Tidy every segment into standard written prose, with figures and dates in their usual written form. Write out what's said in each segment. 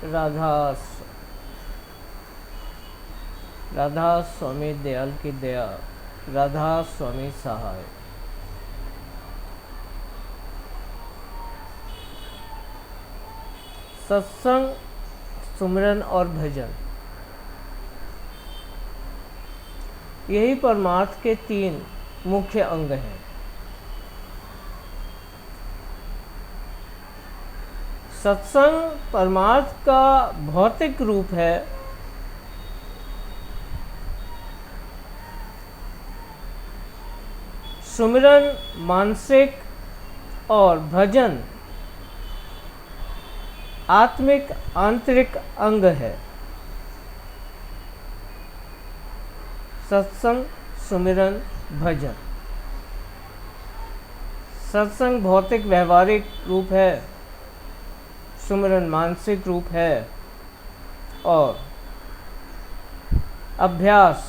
राधा राधा स्वामी दयाल की दया, राधा स्वामी सहाय। सत्संग, सुमिरन और भजन, यही परमार्थ के तीन मुख्य अंग हैं। सत्संग परमार्थ का भौतिक रूप है, सुमिरन मानसिक और भजन आत्मिक आंतरिक अंग है। सत्संग, सुमिरन, भजन। सत्संग भौतिक व्यवहारिक रूप है, सुमिरन मानसिक रूप है और अभ्यास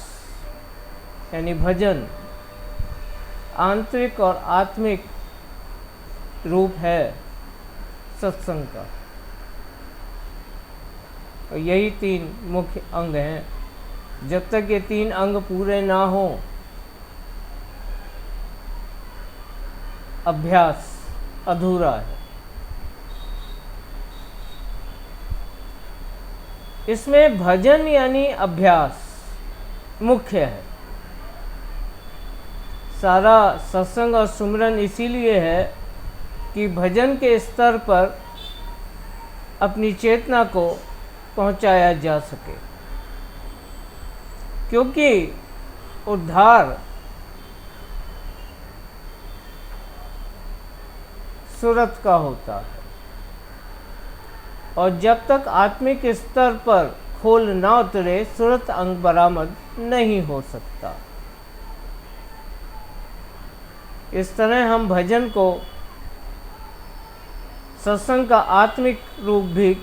यानी भजन आंतरिक और आत्मिक रूप है सत्संग का। और यही तीन मुख्य अंग हैं। जब तक ये तीन अंग पूरे ना हो, अभ्यास अधूरा है। इसमें भजन यानी अभ्यास मुख्य है। सारा सत्संग और सुमिरन इसीलिए है कि भजन के स्तर पर अपनी चेतना को पहुंचाया जा सके, क्योंकि उद्धार सुरत का होता है और जब तक आत्मिक स्तर पर खोल ना उतरे, सुरत अंग बरामद नहीं हो सकता। इस तरह हम भजन को सत्संग का आत्मिक रूप भी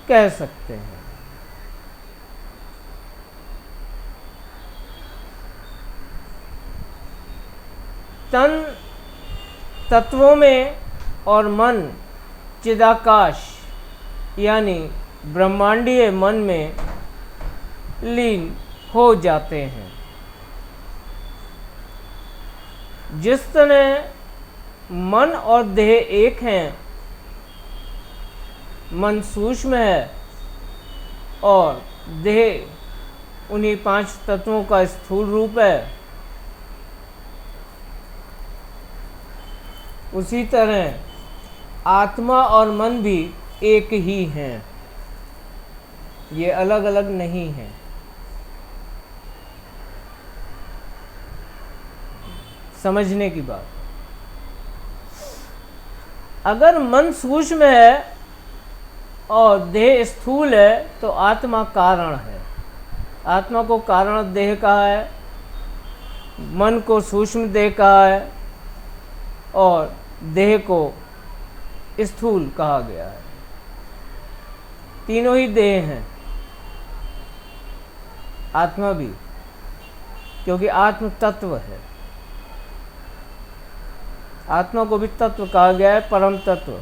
कह सकते हैं। तन तत्वों में और मन चिदाकाश यानी ब्रह्मांडीय मन में लीन हो जाते हैं। जिस तरह मन और देह एक हैं, मन सूक्ष्म है और देह उन्हीं पांच तत्वों का स्थूल रूप है, उसी तरह आत्मा और मन भी एक ही हैं, ये अलग अलग नहीं हैं। समझने की बात, अगर मन सूक्ष्म है और देह स्थूल है तो आत्मा कारण है। आत्मा को कारण देह कहा है, मन को सूक्ष्म देह कहा है और देह को स्थूल कहा गया है। तीनों ही देह हैं, आत्मा भी, क्योंकि आत्म तत्व है। आत्मा को भी तत्व कहा गया है, परम तत्व।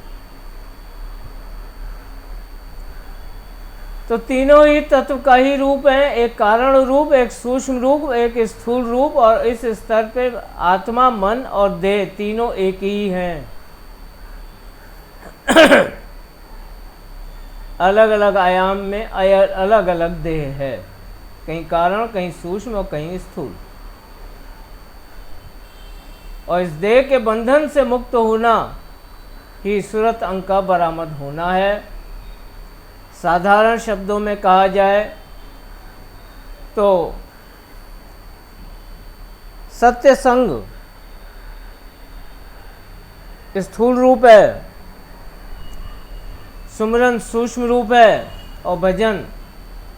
तो तीनों ही तत्व का ही रूप है, एक कारण रूप, एक सूक्ष्म रूप, एक स्थूल रूप, और इस स्तर पे आत्मा, मन और देह तीनों एक ही हैं। अलग अलग आयाम में अलग अलग देह है, कहीं कारण, कहीं सूक्ष्म और कहीं स्थूल। और इस देह के बंधन से मुक्त होना ही सुरत अंग का बरामद होना है। साधारण शब्दों में कहा जाए तो सत्य संग स्थूल रूप है, सुमिरन सूक्ष्म रूप है और भजन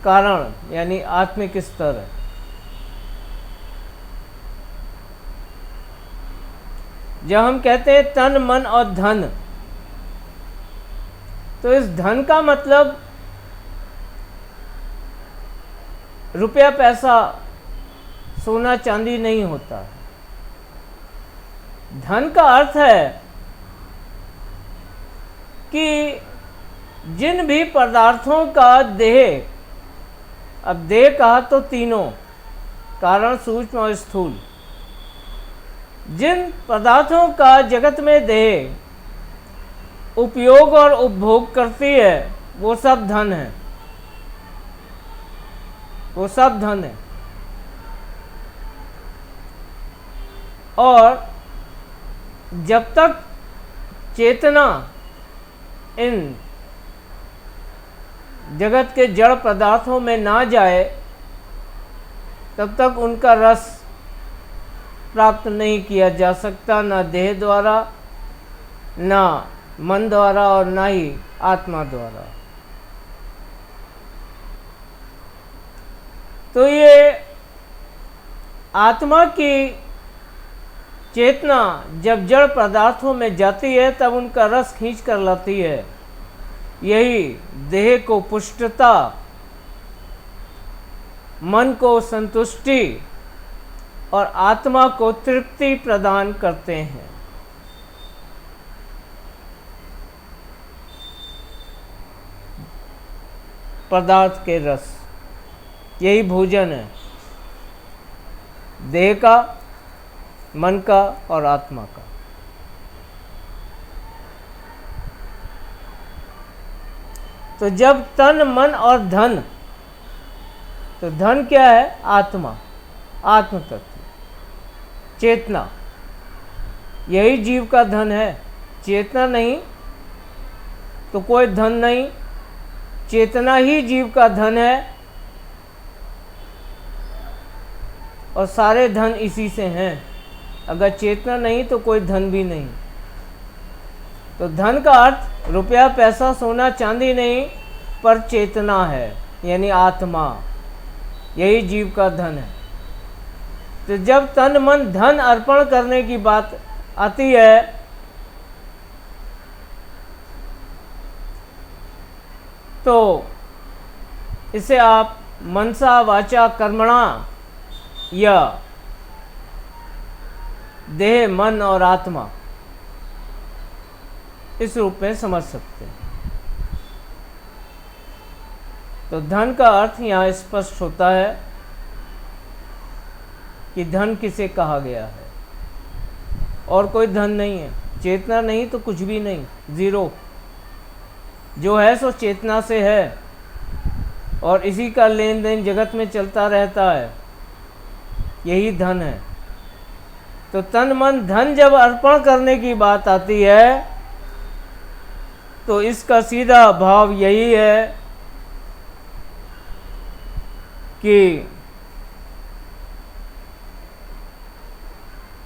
कारण यानी आत्मिक स्तर है। जब हम कहते हैं तन, मन और धन, तो इस धन का मतलब रुपया पैसा सोना चांदी नहीं होता है। धन का अर्थ है कि जिन भी पदार्थों का देह, अब देह कहा तो तीनों, कारण, सूक्ष्म और स्थूल, जिन पदार्थों का जगत में देह उपयोग और उपभोग करती है वो सब धन है, वो सब धन है। और जब तक चेतना इन जगत के जड़ पदार्थों में ना जाए तब तक उनका रस प्राप्त नहीं किया जा सकता, ना देह द्वारा, ना मन द्वारा और ना ही आत्मा द्वारा। तो ये आत्मा की चेतना जब जड़ पदार्थों में जाती है तब उनका रस खींच कर लाती है। यही देह को पुष्टता, मन को संतुष्टि और आत्मा को तृप्ति प्रदान करते हैं। पदार्थ के रस, यही भोजन है देह का, मन का और आत्मा का। तो जब तन, मन और धन, तो धन क्या है? आत्मा, आत्म तत्व, चेतना, यही जीव का धन है। चेतना नहीं तो कोई धन नहीं, चेतना ही जीव का धन है और सारे धन इसी से हैं। अगर चेतना नहीं तो कोई धन भी नहीं। तो धन का अर्थ रुपया, पैसा, सोना, चांदी नहीं, पर चेतना है, यानी आत्मा, यही जीव का धन है। तो जब तन, मन, धन अर्पण करने की बात आती है तो इसे आप मनसा वाचा कर्मणा या देह, मन और आत्मा इस रूप में समझ सकते हैं। तो धन का अर्थ यहाँ स्पष्ट होता है कि धन किसे कहा गया है, और कोई धन नहीं है। चेतना नहीं तो कुछ भी नहीं, जीरो। जो है सो चेतना से है और इसी का लेन देन जगत में चलता रहता है, यही धन है। तो तन, मन, धन जब अर्पण करने की बात आती है तो इसका सीधा भाव यही है कि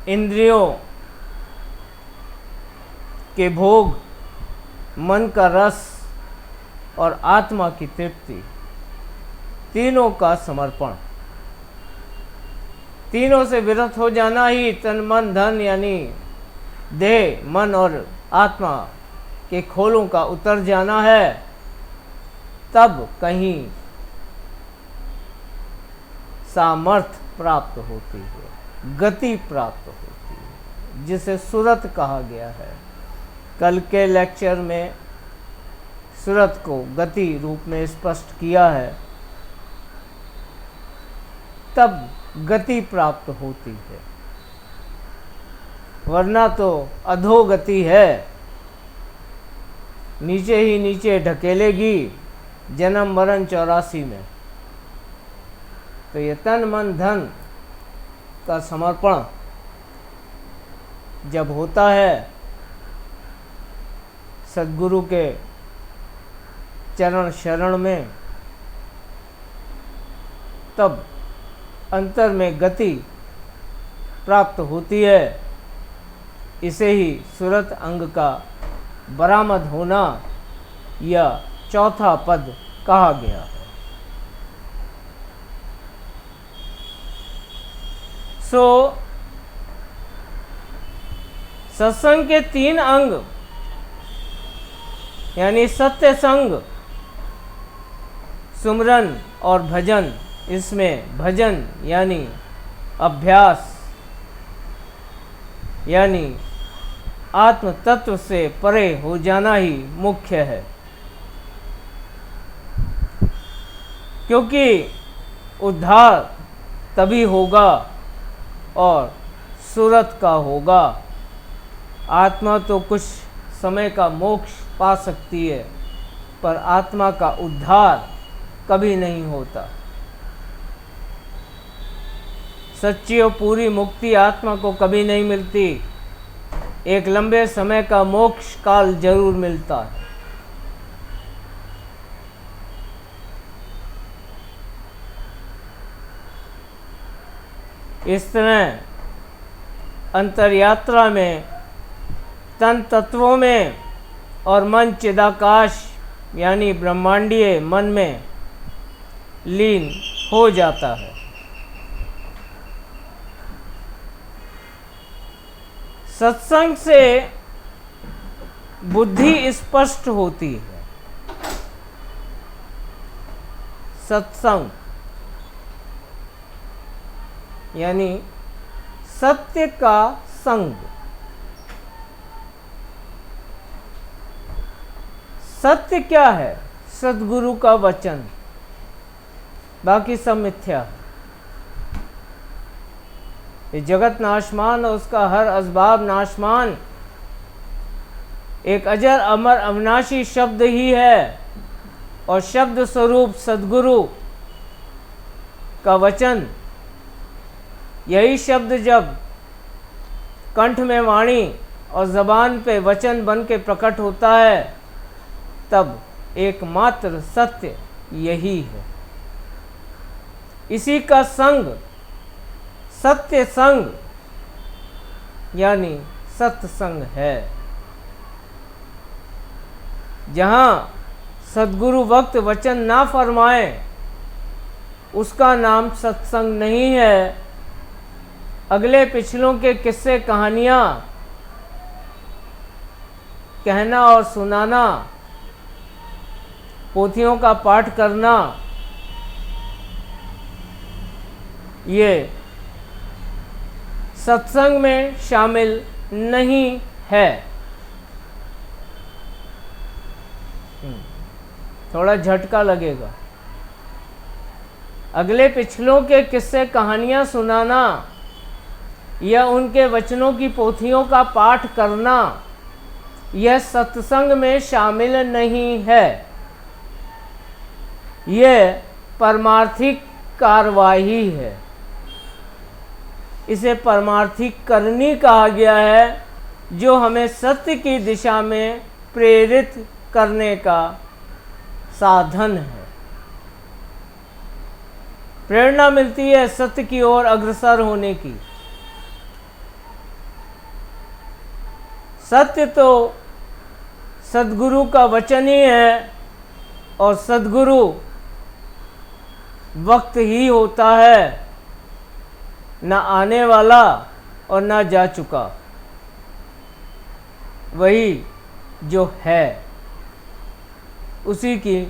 इंद्रियों के भोग, मन का रस और आत्मा की तृप्ति, तीनों का समर्पण, तीनों से विरत हो जाना ही तन, मन, धन यानी देह, मन और आत्मा के खोलों का उतर जाना है। तब कहीं सामर्थ्य प्राप्त होती है, गति प्राप्त होती है, जिसे सुरत कहा गया है। कल के लेक्चर में सुरत को गति रूप में स्पष्ट किया है। तब गति प्राप्त होती है, वरना तो अधोगति है, नीचे ही नीचे ढकेलेगी जन्म मरण 84 में। तो ये तन, मन, धन का समर्पण जब होता है सद्गुरु के चरण शरण में, तब अंतर में गति प्राप्त होती है। इसे ही सुरत अंग का बरामद होना या चौथा पद कहा गया है। सो सत्संग के 3 अंग यानी सत्य संग, सुमरन और भजन। इसमें भजन यानी अभ्यास, यानी आत्म तत्व से परे हो जाना ही मुख्य है। क्योंकि उद्धार तभी होगा और सूरत का होगा। आत्मा तो कुछ समय का मोक्ष पा सकती है, पर आत्मा का उद्धार कभी नहीं होता। सच्ची और पूरी मुक्ति आत्मा को कभी नहीं मिलती। एक लंबे समय का मोक्ष काल जरूर मिलता है। इस तरह अंतरयात्रा में तन तत्वों में और मन चिदाकाश यानी ब्रह्मांडीय मन में लीन हो जाता है। सत्संग से बुद्धि स्पष्ट होती है। सत्संग यानी सत्य का संग। सत्य क्या है? सद्गुरु का वचन, बाकी सब मिथ्या है। ये जगत नाशमान और उसका हर असबाब नाशमान एक अजर अमर अविनाशी शब्द ही है, और शब्द स्वरूप सद्गुरु का वचन, यही शब्द जब कंठ में वाणी और जबान पे वचन बन के प्रकट होता है, तब एकमात्र सत्य यही है। इसी का संग सत्य संग यानी सत्संग है। जहाँ सद्गुरु वक्त वचन ना फरमाए, उसका नाम सत्संग नहीं है। अगले पिछलों के किस्से कहानियाँ कहना और सुनाना, पोथियों का पाठ करना, ये सत्संग में शामिल नहीं है। थोड़ा झटका लगेगा। अगले पिछलों के किस्से कहानियाँ सुनाना या उनके वचनों की पोथियों का पाठ करना, यह सत्संग में शामिल नहीं है। यह परमार्थिक कार्यवाही है। इसे परमार्थिक करनी कहा गया है, जो हमें सत्य की दिशा में प्रेरित करने का साधन है। प्रेरणा मिलती है सत्य की ओर अग्रसर होने की। सत्य तो सद्गुरु का वचन ही है, और सद्गुरु वक्त ही होता है, न आने वाला और न जा चुका। वही जो है, उसी की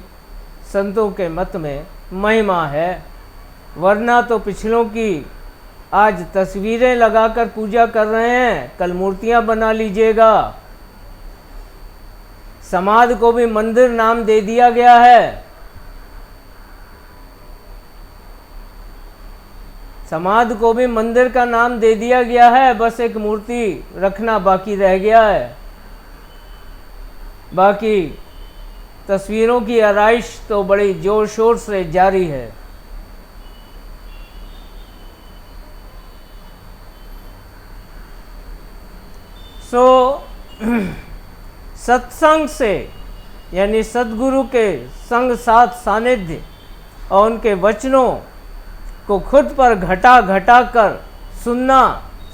संतों के मत में महिमा है। वरना तो पिछलों की आज तस्वीरें लगाकर पूजा कर रहे हैं, कल मूर्तियां बना लीजिएगा। समाधि को भी मंदिर नाम दे दिया गया है। समाधि को भी मंदिर का नाम दे दिया गया है, बस एक मूर्ति रखना बाकी रह गया है। बाकी तस्वीरों की आराइश तो बड़ी जोर शोर से जारी है। सत्संग से यानी सद्गुरु के संग साथ सानिध्य और उनके वचनों को खुद पर घटा घटा कर सुनना,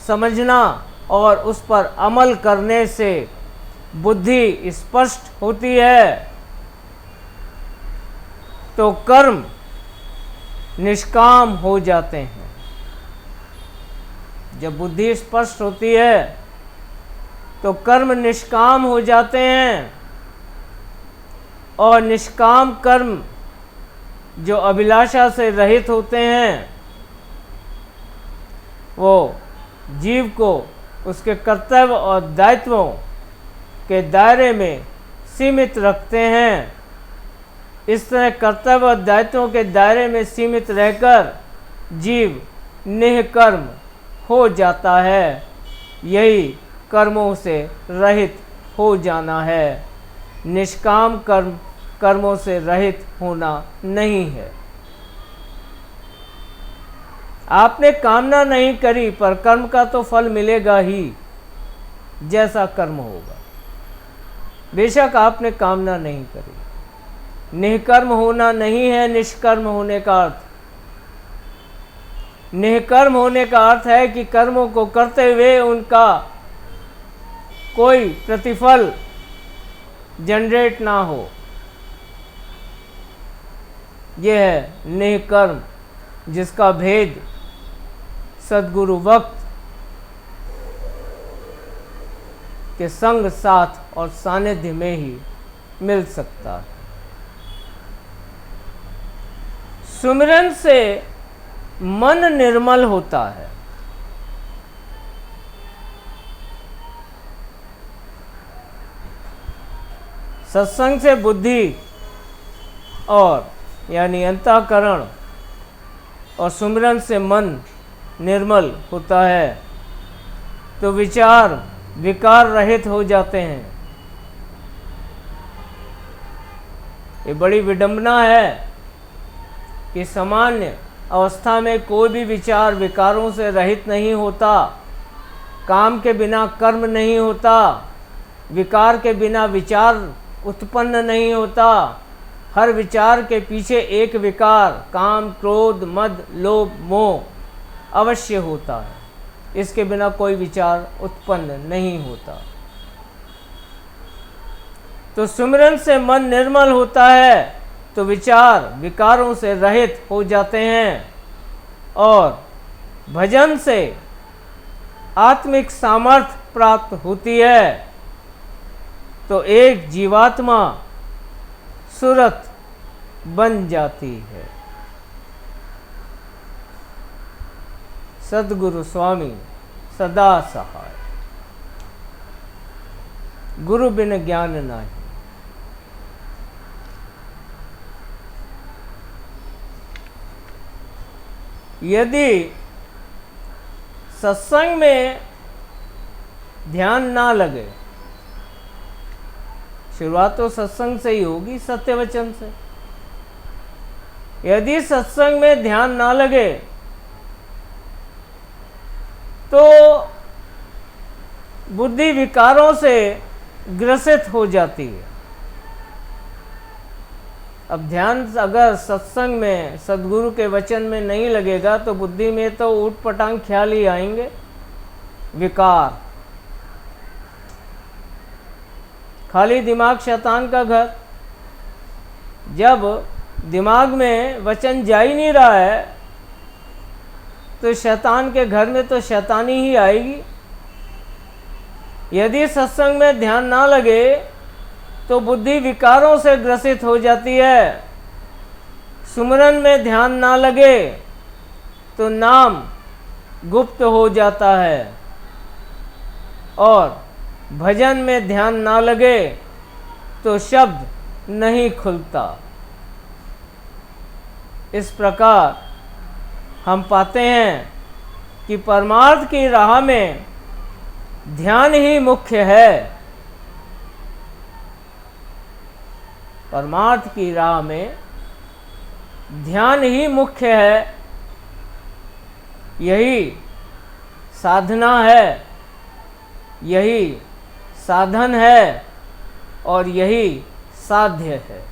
समझना और उस पर अमल करने से बुद्धि स्पष्ट होती है, तो कर्म निष्काम हो जाते हैं। जब बुद्धि स्पष्ट होती है तो कर्म निष्काम हो जाते हैं, और निष्काम कर्म जो अभिलाषा से रहित होते हैं, वो जीव को उसके कर्तव्य और दायित्वों के दायरे में सीमित रखते हैं, इस तरह कर्तव्य और दायित्वों के दायरे में सीमित रहकर जीव निष्कर्म हो जाता है। यही कर्मों से रहित हो जाना है। निष्काम कर्मों से रहित होना नहीं है। आपने कामना नहीं करी पर कर्म का तो फल मिलेगा ही, जैसा कर्म होगा। बेशक आपने कामना नहीं करी। निष्कर्म होना नहीं है निष्कर्म होने का अर्थ। निष्कर्म होने का अर्थ है कि कर्मों को करते हुए उनका कोई प्रतिफल जनरेट ना हो। यह है निष्कर्म, जिसका भेद सद्गुरु वक्त के संग साथ और सानिध्य में ही मिल सकता है। सुमिरन से मन निर्मल होता है। सत्संग से बुद्धि और यानी अंतःकरण और सुमिरन से मन निर्मल होता है तो विचार विकार रहित हो जाते हैं। ये बड़ी विडंबना है कि सामान्य अवस्था में कोई भी विचार विकारों से रहित नहीं होता। काम के बिना कर्म नहीं होता, विकार के बिना विचार उत्पन्न नहीं होता। हर विचार के पीछे एक विकार काम, क्रोध, मद, लोभ, मोह अवश्य होता है। इसके बिना कोई विचार उत्पन्न नहीं होता। तो सुमिरन से मन निर्मल होता है तो विचार विकारों से रहित हो जाते हैं और भजन से आत्मिक सामर्थ्य प्राप्त होती है तो एक जीवात्मा सुरत बन जाती है। सद्गुरु स्वामी सदा सहाय, गुरु बिन ज्ञान नाही। यदि सत्संग में ध्यान ना लगे, शुरुआत तो सत्संग से ही होगी, सत्य वचन से। यदि सत्संग में ध्यान ना लगे तो बुद्धि विकारों से ग्रसित हो जाती है। अब ध्यान अगर सत्संग में सद्गुरु के वचन में नहीं लगेगा तो बुद्धि में तो ऊट पटांग ख्याल ही आएंगे, विकार। खाली दिमाग शैतान का घर। जब दिमाग में वचन जा ही नहीं रहा है तो शैतान के घर में तो शैतानी ही आएगी। यदि सत्संग में ध्यान ना लगे तो बुद्धि विकारों से ग्रसित हो जाती है। सुमिरन में ध्यान ना लगे तो नाम गुप्त हो जाता है और भजन में ध्यान ना लगे तो शब्द नहीं खुलता। इस प्रकार हम पाते हैं कि परमार्थ की राह में ध्यान ही मुख्य है। परमार्थ की राह में ध्यान ही मुख्य है। यही साधना है, यही साधन है और यही साध्य है।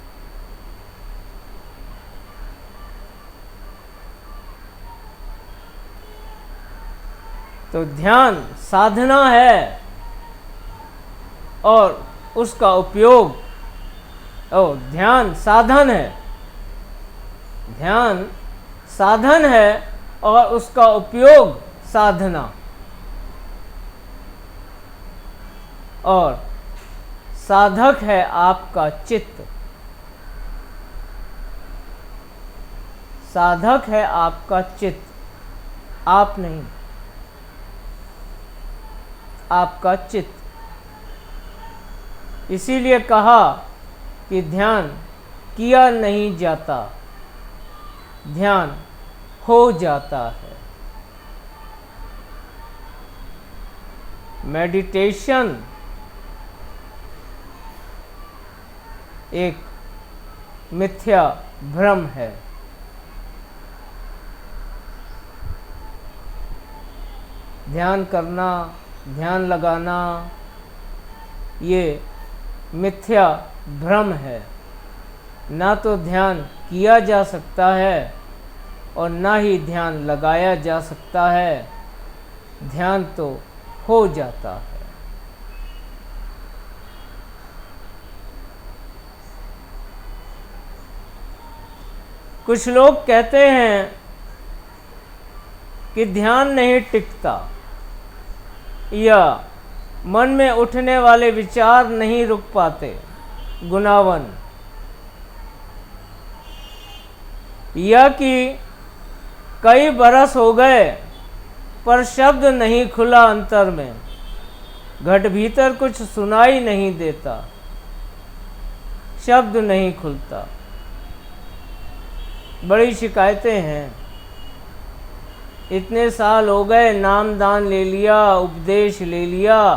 तो ध्यान साधना है और उसका उपयोग, ध्यान साधन है। ध्यान साधन है और उसका उपयोग साधना। और साधक है आपका चित्त। साधक है आपका चित्त, आप नहीं, आपका चित्त। इसीलिए कहा कि ध्यान किया नहीं जाता, ध्यान हो जाता है। मेडिटेशन एक मिथ्या भ्रम है। ध्यान करना, ध्यान लगाना ये मिथ्या भ्रम है। ना तो ध्यान किया जा सकता है और ना ही ध्यान लगाया जा सकता है, ध्यान तो हो जाता है। कुछ लोग कहते हैं कि ध्यान नहीं टिकता या मन में उठने वाले विचार नहीं रुक पाते, गुनावन, या कि कई बरस हो गए पर शब्द नहीं खुला अंतर में, घट भीतर कुछ सुनाई नहीं देता, शब्द नहीं खुलता। बड़ी शिकायतें हैं। इतने साल हो गए, नाम दान ले लिया, उपदेश ले लिया,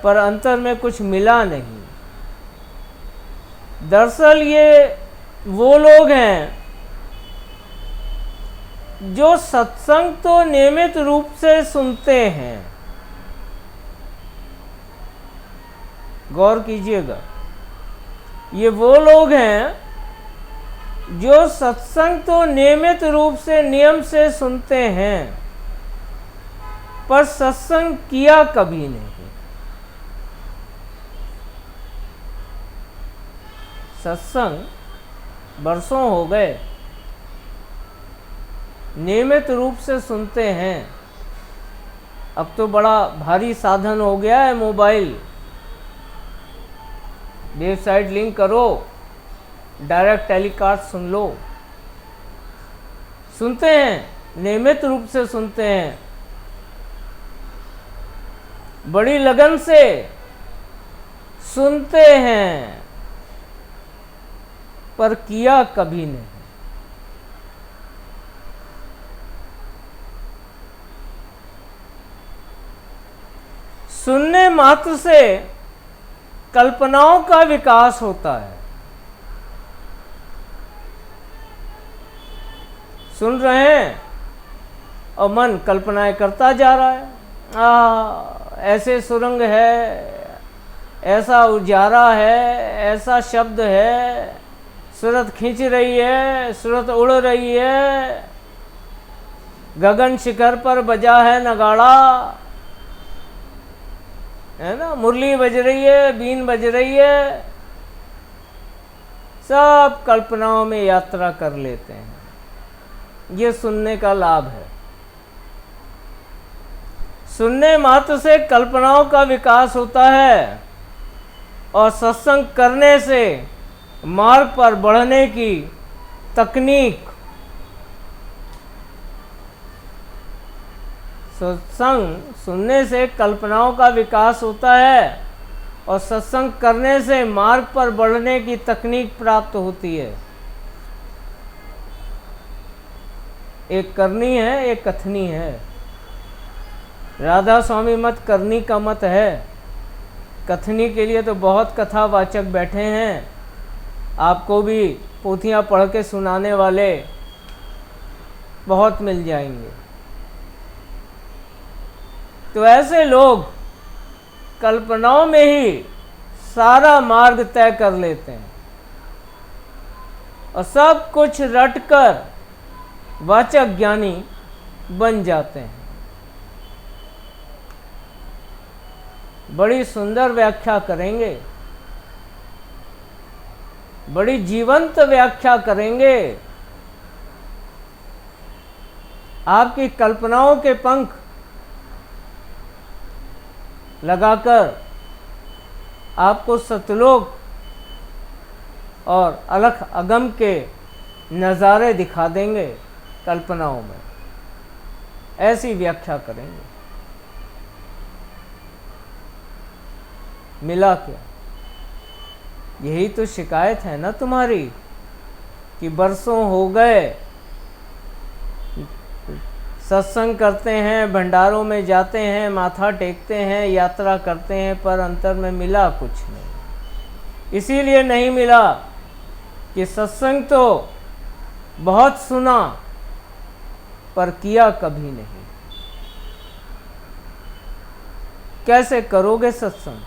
पर अंतर में कुछ मिला नहीं। दरअसल ये वो लोग हैं जो सत्संग तो नियमित रूप से सुनते हैं। गौर कीजिएगा, ये वो लोग हैं जो सत्संग तो नियमित रूप से, नियम से सुनते हैं, पर सत्संग किया कभी नहीं। सत्संग बरसों हो गए, नियमित रूप से सुनते हैं। अब तो बड़ा भारी साधन हो गया है मोबाइल, वेबसाइट लिंक करो, डायरेक्ट टेलीकास्ट सुन लो। सुनते हैं, नियमित रूप से सुनते हैं, बड़ी लगन से सुनते हैं, पर किया कभी नहीं। सुनने मात्र से कल्पनाओं का विकास होता है। सुन रहे हैं और मन कल्पनाएं करता जा रहा है। ऐसे सुरंग है, ऐसा उजारा है, ऐसा शब्द है, सूरत खींच रही है, सूरत उड़ रही है, गगन शिखर पर बजा है नगाड़ा, है ना, मुरली बज रही है, बीन बज रही है। सब कल्पनाओं में यात्रा कर लेते हैं। ये सुनने का लाभ है। सुनने मात्र से कल्पनाओं का विकास होता है और सत्संग करने से मार्ग पर बढ़ने की तकनीक, सत्संग सुनने से कल्पनाओं का विकास होता है और सत्संग करने से मार्ग पर बढ़ने की तकनीक प्राप्त होती है। एक करनी है, एक कथनी है। राधा स्वामी मत करनी का मत है। कथनी के लिए तो बहुत कथावाचक बैठे हैं, आपको भी पोथियाँ पढ़ के सुनाने वाले बहुत मिल जाएंगे। तो ऐसे लोग कल्पनाओं में ही सारा मार्ग तय कर लेते हैं और सब कुछ रटकर वाचक ज्ञानी बन जाते हैं। बड़ी सुंदर व्याख्या करेंगे, बड़ी जीवंत व्याख्या करेंगे। आपकी कल्पनाओं के पंख लगाकर आपको सतलोक और अलख अगम के नज़ारे दिखा देंगे। कल्पनाओं में ऐसी व्याख्या करेंगे। मिला क्या? यही तो शिकायत है ना तुम्हारी कि बरसों हो गए, सत्संग करते हैं, भंडारों में जाते हैं, माथा टेकते हैं, यात्रा करते हैं, पर अंतर में मिला कुछ नहीं। इसीलिए नहीं मिला कि सत्संग तो बहुत सुना पर किया कभी नहीं। कैसे करोगे सत्संग?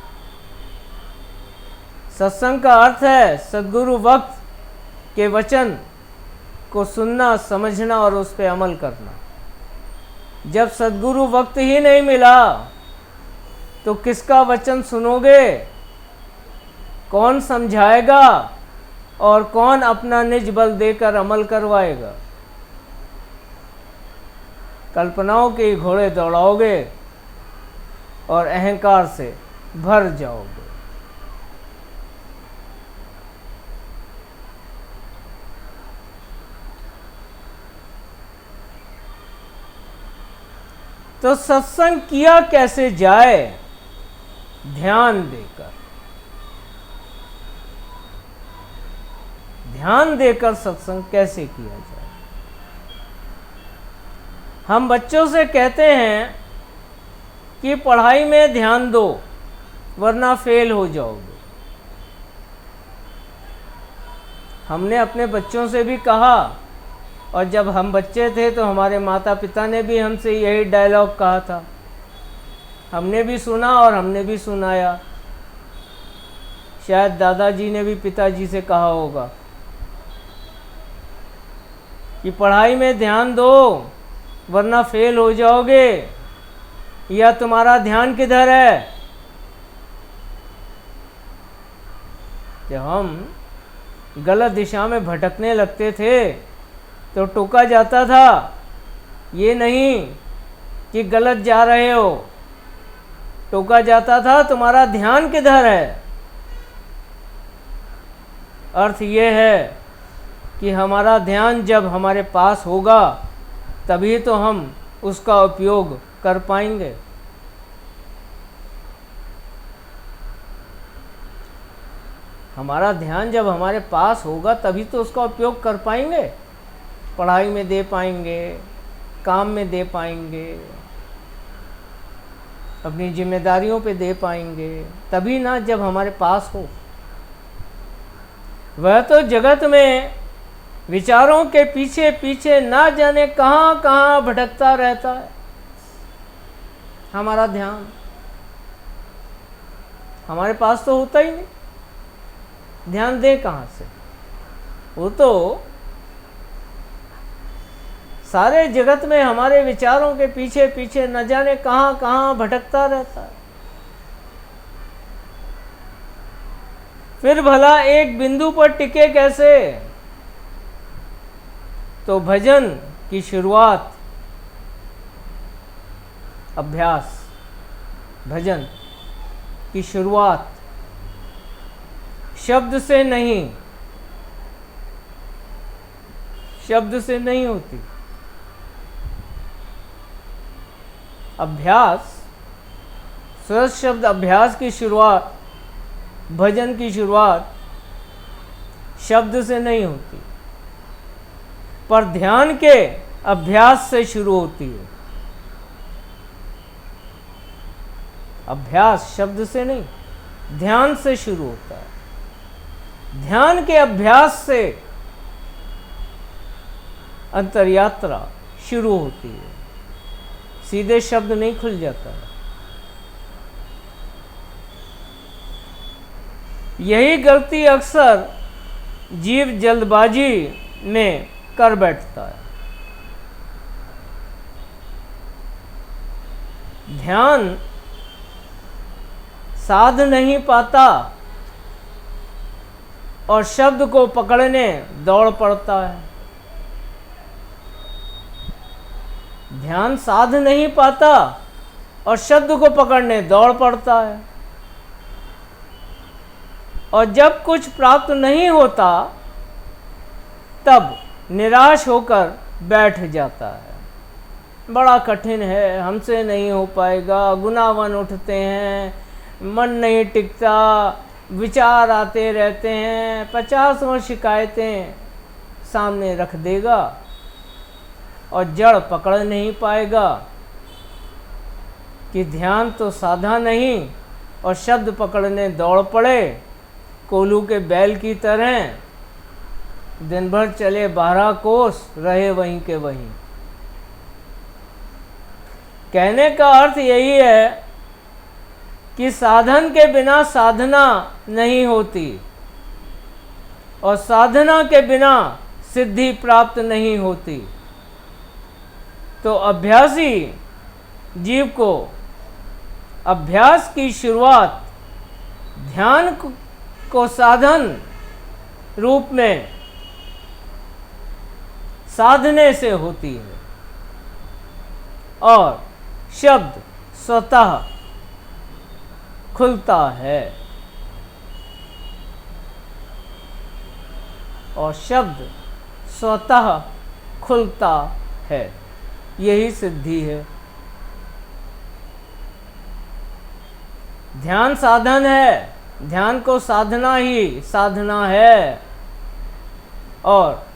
सत्संग का अर्थ है सद्गुरु वक्त के वचन को सुनना, समझना और उस पर अमल करना। जब सद्गुरु वक्त ही नहीं मिला तो किसका वचन सुनोगे? कौन समझाएगा और कौन अपना निज बल देकर अमल करवाएगा? कल्पनाओं के घोड़े दौड़ाओगे और अहंकार से भर जाओगे। तो सत्संग किया कैसे जाए? ध्यान देकर। ध्यान देकर सत्संग कैसे किया जाए? हम बच्चों से कहते हैं कि पढ़ाई में ध्यान दो वरना फेल हो जाओगे। हमने अपने बच्चों से भी कहा, और जब हम बच्चे थे तो हमारे माता पिता ने भी हमसे यही डायलॉग कहा था। हमने भी सुना और हमने भी सुनाया। शायद दादाजी ने भी पिताजी से कहा होगा कि पढ़ाई में ध्यान दो वरना फेल हो जाओगे, या तुम्हारा ध्यान किधर है? जब हम गलत दिशा में भटकने लगते थे तो टोका जाता था, ये नहीं कि गलत जा रहे हो, टोका जाता था तुम्हारा ध्यान किधर है। अर्थ ये है कि हमारा ध्यान जब हमारे पास होगा तभी तो हम उसका उपयोग कर पाएंगे। हमारा ध्यान जब हमारे पास होगा तभी तो उसका उपयोग कर पाएंगे, पढ़ाई में दे पाएंगे, काम में दे पाएंगे, अपनी जिम्मेदारियों पे दे पाएंगे, तभी ना जब हमारे पास हो। वह तो जगत में विचारों के पीछे पीछे ना जाने कहाँ कहाँ भटकता रहता है। हमारा ध्यान हमारे पास तो होता ही नहीं, ध्यान दे कहाँ से? वो तो सारे जगत में हमारे विचारों के पीछे पीछे न जाने कहाँ कहाँ भटकता रहता है। फिर भला एक बिंदु पर टिके कैसे? तो भजन की शुरुआत अभ्यास, भजन की शुरुआत शब्द से नहीं, शब्द से नहीं होती। अभ्यास, स्वर शब्द अभ्यास की शुरुआत, भजन की शुरुआत शब्द से नहीं होती, पर ध्यान के अभ्यास से शुरू होती है। अभ्यास शब्द से नहीं, ध्यान से शुरू होता है। ध्यान के अभ्यास से अंतर्यात्रा शुरू होती है, सीधे शब्द नहीं खुल जाता है। यही गलती अक्सर जीव जल्दबाजी में कर बैठता है। ध्यान साध नहीं पाता और शब्द को पकड़ने दौड़ पड़ता है। ध्यान साध नहीं पाता और शब्द को पकड़ने दौड़ पड़ता है, और जब कुछ प्राप्त नहीं होता तब निराश होकर बैठ जाता है। बड़ा कठिन है, हमसे नहीं हो पाएगा, गुनाहवन उठते हैं, मन नहीं टिकता, विचार आते रहते हैं, 50 शिकायतें सामने रख देगा और जड़ पकड़ नहीं पाएगा कि ध्यान तो साधा नहीं और शब्द पकड़ने दौड़ पड़े कोल्हू के बैल की तरह, दिन भर चले 12 कोस, रहे वहीं के वहीं। कहने का अर्थ यही है कि साधन के बिना साधना नहीं होती और साधना के बिना सिद्धि प्राप्त नहीं होती। तो अभ्यासी जीव को अभ्यास की शुरुआत ध्यान को साधन रूप में साधने से होती है और शब्द स्वतः खुलता है और शब्द स्वतः खुलता है। यही सिद्धि है। ध्यान साधन है, ध्यान को साधना ही साधना है और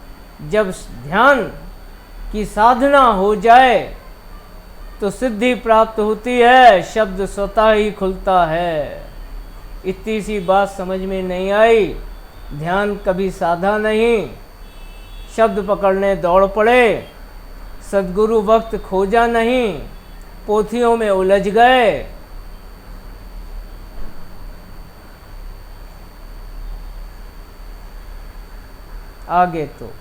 जब ध्यान की साधना हो जाए तो सिद्धि प्राप्त होती है, शब्द स्वतः ही खुलता है। इतनी सी बात समझ में नहीं आई, ध्यान कभी साधा नहीं, शब्द पकड़ने दौड़ पड़े, सद्गुरु वक्त खोजा नहीं, पोथियों में उलझ गए। आगे तो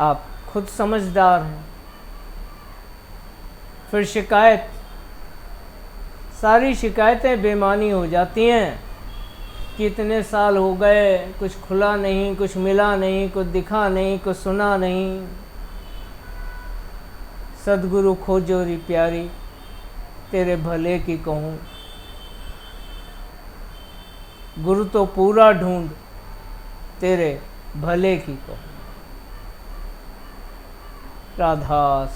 आप खुद समझदार हैं। फिर शिकायत, सारी शिकायतें बेमानी हो जाती हैं कि इतने साल हो गए, कुछ खुला नहीं, कुछ मिला नहीं, कुछ दिखा नहीं, कुछ सुना नहीं। सद्गुरु खोजो री प्यारी, तेरे भले की कहूँ, गुरु तो पूरा ढूंढ, तेरे भले की कहूँ। राधा